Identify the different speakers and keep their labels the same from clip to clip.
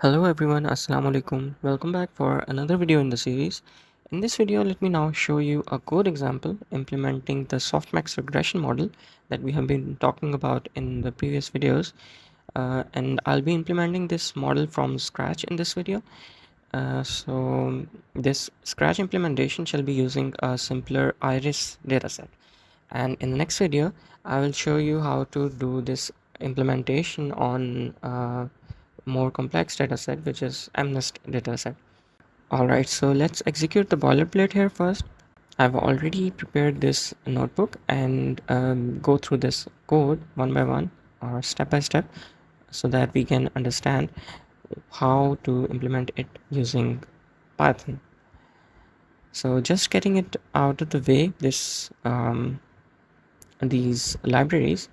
Speaker 1: Hello everyone, Assalamu alaikum. Welcome back for another video in the series. In this video, let me now show you a code example implementing the Softmax regression model that we have been talking about in the previous videos. And I'll be implementing this model from scratch in this video. So this scratch implementation shall be using a simpler iris dataset. And in the next video, I will show you how to do this implementation on more complex dataset, which is MNIST dataset. Alright, so let's execute the boilerplate here first. I've already prepared this notebook and go through this code one by one or step by step so that we can understand how to implement it using Python. So just getting it out of the way, these libraries,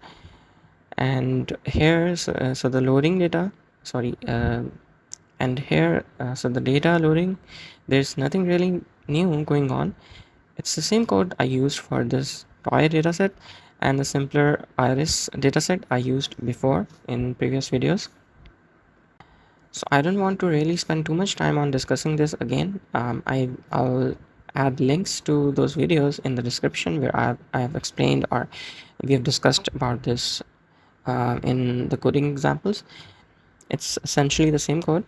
Speaker 1: and here so the loading data, sorry, and here so the data loading, there's nothing really new going on. It's the same code I used for this toy dataset and the simpler iris dataset I used before in previous videos. So I don't want to really spend too much time on discussing this again. I'll add links to those videos in the description where I have explained or we have discussed about this in the coding examples. It's essentially the same code,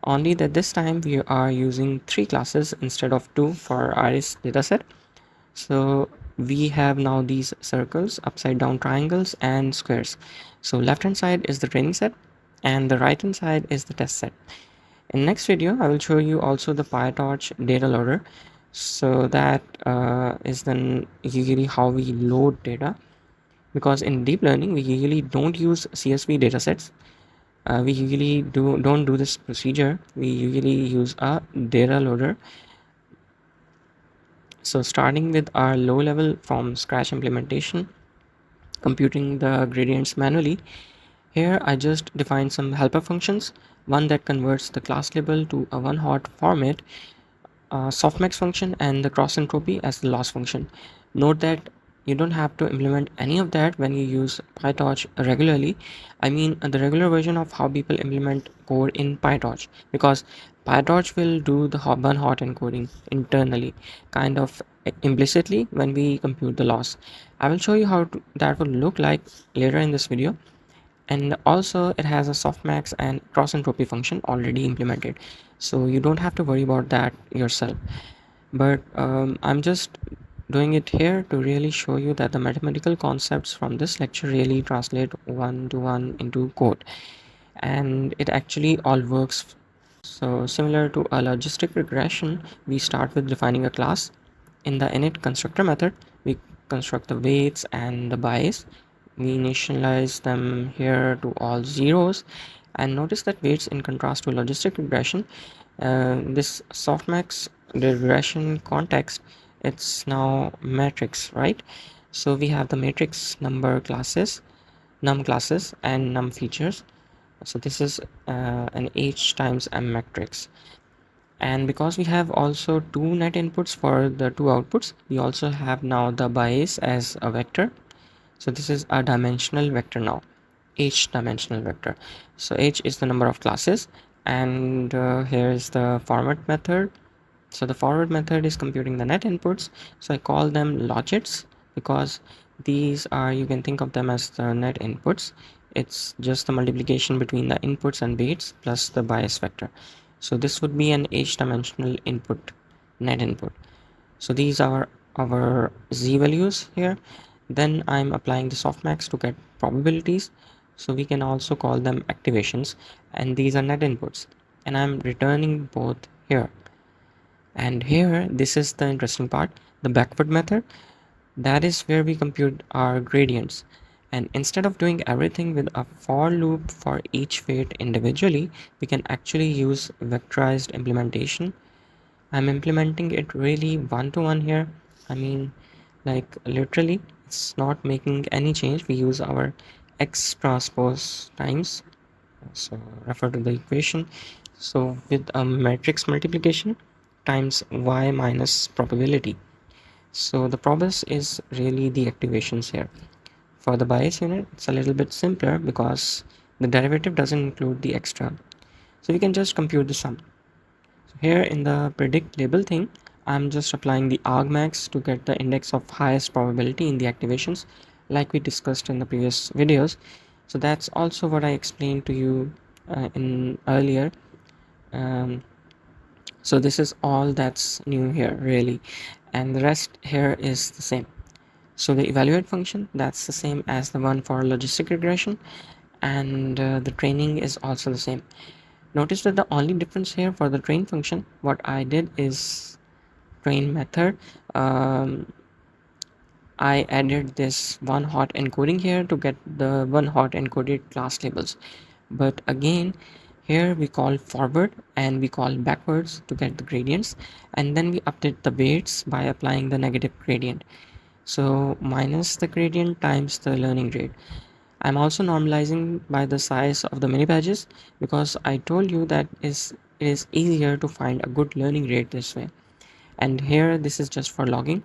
Speaker 1: only that this time we are using 3 classes instead of 2 for our iris dataset. So we have now these circles, upside down triangles, and squares. So left hand side is the training set and the right hand side is the test set. In next video I will show you also the PyTorch data loader. So that is then usually how we load data, because in deep learning we usually don't use CSV datasets. We usually don't do this procedure. We usually use a data loader. So starting with our low level from scratch implementation, computing the gradients manually, here I just define some helper functions, one that converts the class label to a one hot format, softmax function, and the cross entropy as the loss function. Note that you don't have to implement any of that when you use PyTorch regularly. I mean the regular version of how people implement code in PyTorch, because PyTorch will do the one hot encoding internally, kind of implicitly when we compute the loss. I will show you how that would look like later in this video. And also it has a softmax and cross entropy function already implemented, so you don't have to worry about that yourself. But I'm just doing it here to really show you that the mathematical concepts from this lecture really translate one to one into code, and it actually all works. So similar to a logistic regression, we start with defining a class. In the init constructor method, we construct the weights and the bias. We initialize them here to all zeros, and notice that weights, in contrast to logistic regression, this softmax regression context, it's now matrix, right? So we have the matrix number classes, num classes, and num features. So this is an h times m matrix. And because we have also two net inputs for the two outputs, we also have now the bias as a vector. So this is a dimensional vector now, h dimensional vector. So h is the number of classes, and here is the forward method. So the forward method is computing the net inputs, so I call them logits because these are, you can think of them as the net inputs. It's just the multiplication between the inputs and weights plus the bias vector. So this would be an h dimensional input, net input. So these are our z values here. Then I'm applying the softmax to get probabilities, so we can also call them activations, and these are net inputs, and I'm returning both here. And here, this is the interesting part, the backward method. That is where we compute our gradients, and instead of doing everything with a for loop for each weight individually, we can actually use vectorized implementation. I'm implementing it really one-to-one here. I mean, like literally, it's not making any change. We use our x transpose times. So refer to the equation. So with a matrix multiplication times y minus probability. So the probability is really the activations here. For the bias unit, it's a little bit simpler because the derivative doesn't include the extra. So we can just compute the sum. So here in the predict label thing, I'm just applying the argmax to get the index of highest probability in the activations like we discussed in the previous videos. So that's also what I explained to you in earlier. Um, so this is all that's new here really, and the rest here is the same. So the evaluate function, that's the same as the one for logistic regression, and the training is also the same. Notice that the only difference here for the train function, what I did is train method, I added this one hot encoding here to get the one hot encoded class labels. But again, here we call forward and we call backwards to get the gradients, and then we update the weights by applying the negative gradient. So minus the gradient times the learning rate. I'm also normalizing by the size of the mini badges because I told you that it is easier to find a good learning rate this way. And here this is just for logging,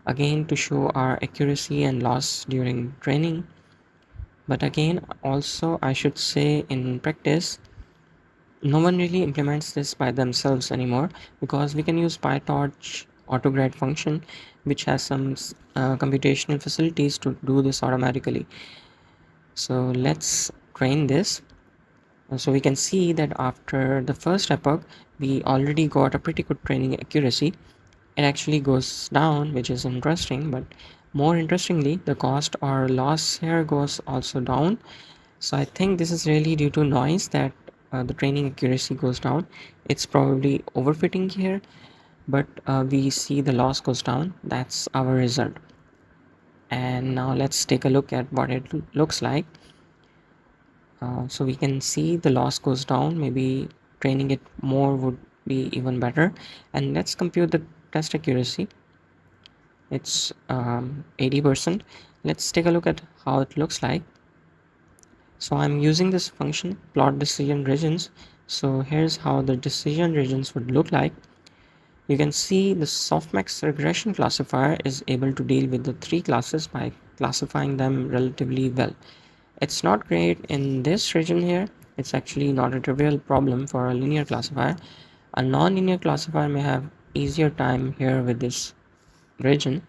Speaker 1: again to show our accuracy and loss during training. But again, also I should say in practice, no one really implements this by themselves anymore because we can use PyTorch autograd function which has some computational facilities to do this automatically. So let's train this. So we can see that after the first epoch, we already got a pretty good training accuracy. It actually goes down, which is interesting, but more interestingly, the cost or loss here goes also down. So I think this is really due to noise that the training accuracy goes down. It's probably overfitting here, but we see the loss goes down. That's our result. And now let's take a look at what it looks like. So we can see the loss goes down. Maybe training it more would be even better. And let's compute the test accuracy. It's 80%. Let's take a look at how it looks like. So I'm using this function plot decision regions. So here's how the decision regions would look like. You can see the Softmax regression classifier is able to deal with the three classes by classifying them relatively well. It's not great in this region here. It's actually not a trivial problem for a linear classifier. A non-linear classifier may have easier time here with this region,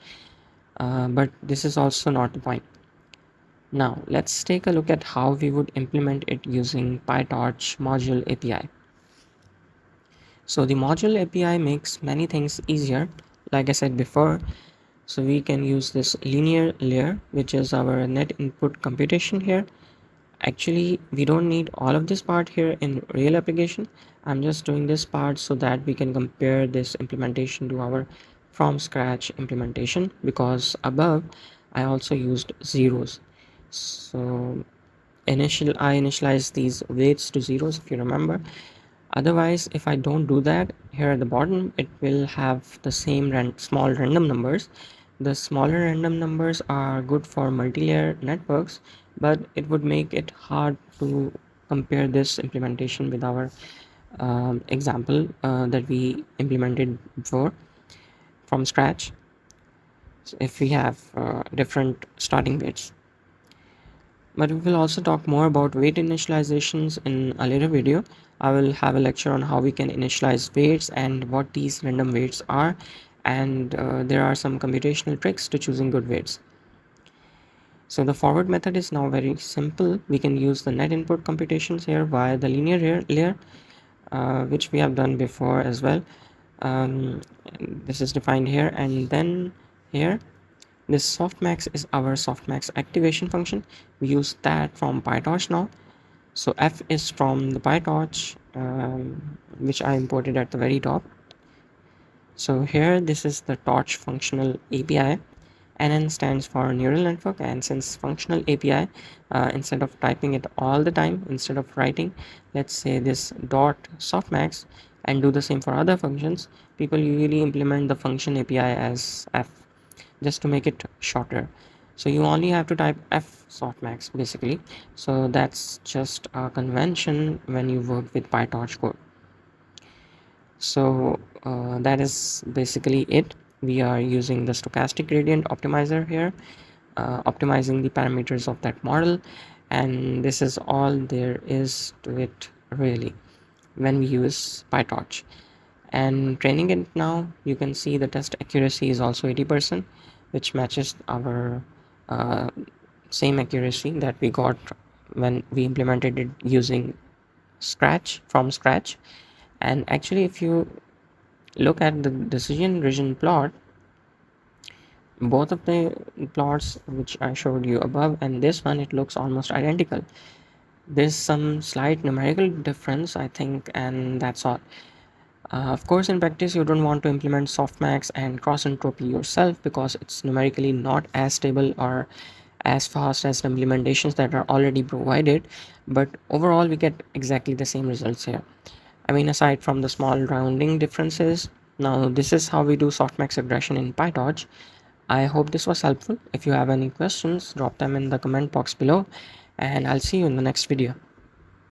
Speaker 1: but this is also not the point. Now let's take a look at how we would implement it using PyTorch module API. So the module API makes many things easier, like I said before. So we can use this linear layer, which is our net input computation here. Actually, we don't need all of this part here in real application. I'm just doing this part so that we can compare this implementation to our from scratch implementation, because above I also used zeros. So I initialize these weights to zeros, if you remember. Otherwise, if I don't do that, here at the bottom it will have the same small random numbers. The smaller random numbers are good for multi-layer networks, but it would make it hard to compare this implementation with our example that we implemented before from scratch. So if we have different starting weights. But we will also talk more about weight initializations in a later video. I will have a lecture on how we can initialize weights and what these random weights are, and there are some computational tricks to choosing good weights. So the forward method is now very simple. We can use the net input computations here via the linear layer, which we have done before as well. This is defined here, and then here this softmax is our softmax activation function. We use that from PyTorch now. So f is from the PyTorch, which I imported at the very top. So here this is the torch functional API. NN stands for neural network, and since functional API, instead of typing it all the time, instead of writing, let's say this dot softmax and do the same for other functions, people usually implement the function API as f just to make it shorter. So you only have to type f softmax basically. So that's just a convention when you work with PyTorch code. So that is basically it. We are using the stochastic gradient optimizer here, optimizing the parameters of that model, and this is all there is to it really. when we use PyTorch. And training it now, you can see the test accuracy is also 80%, which matches our uh, same accuracy that we got when we implemented it using scratch. And actually, if you look at the decision region plot, both of the plots which I showed you above and this one, it looks almost identical. There's some slight numerical difference, I think, and that's all. Of course, in practice, you don't want to implement softmax and cross entropy yourself because it's numerically not as stable or as fast as the implementations that are already provided. But overall, we get exactly the same results here. I mean, aside from the small rounding differences, now this is how we do softmax regression in PyTorch. I hope this was helpful. If you have any questions, drop them in the comment box below, and I'll see you in the next video.